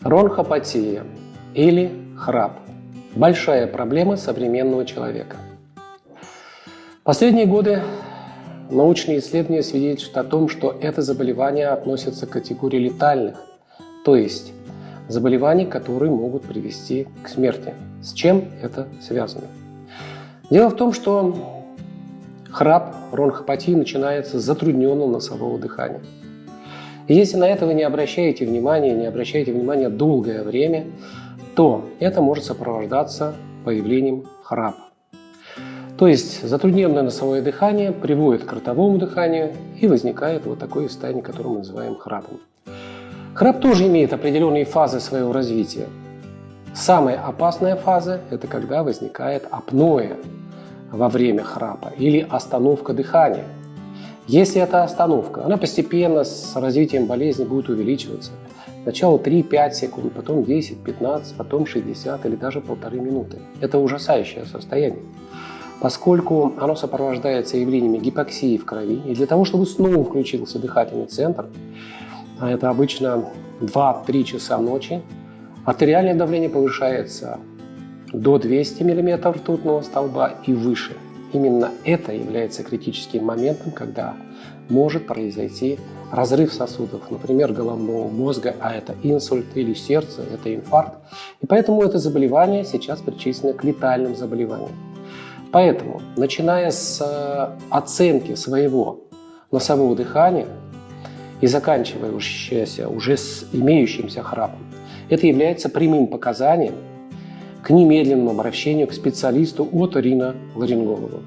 Бронхопатия или храп – большая проблема современного человека. В последние годы научные исследования свидетельствуют о том, что это заболевание относится к категории летальных, то есть заболеваний, которые могут привести к смерти. С чем это связано? Дело в том, что храп, бронхопатия начинается с затрудненного носового дыхания. И если на это вы не обращаете внимания долгое время, то это может сопровождаться появлением храпа. То есть затрудненное носовое дыхание приводит к ротовому дыханию и возникает вот такое состояние, которое мы называем храпом. Храп тоже имеет определенные фазы своего развития. Самая опасная фаза – это когда возникает апноэ во время храпа или остановка дыхания. Если это остановка, она постепенно с развитием болезни будет увеличиваться. Сначала 3-5 секунд, потом 10-15, потом 60 или даже 1,5 минуты. Это ужасающее состояние, поскольку оно сопровождается явлениями гипоксии в крови. И для того, чтобы снова включился дыхательный центр, а это обычно 2-3 часа ночи, артериальное давление повышается до 200 мм ртутного столба и выше. Именно это является критическим моментом, когда может произойти разрыв сосудов, например, головного мозга, а это инсульт, или сердца, это инфаркт. И поэтому это заболевание сейчас причислено к летальным заболеваниям. Поэтому, начиная с оценки своего носового дыхания и заканчивая уже с имеющимся храпом, это является прямым показанием к немедленному обращению к специалисту оториноларингологу.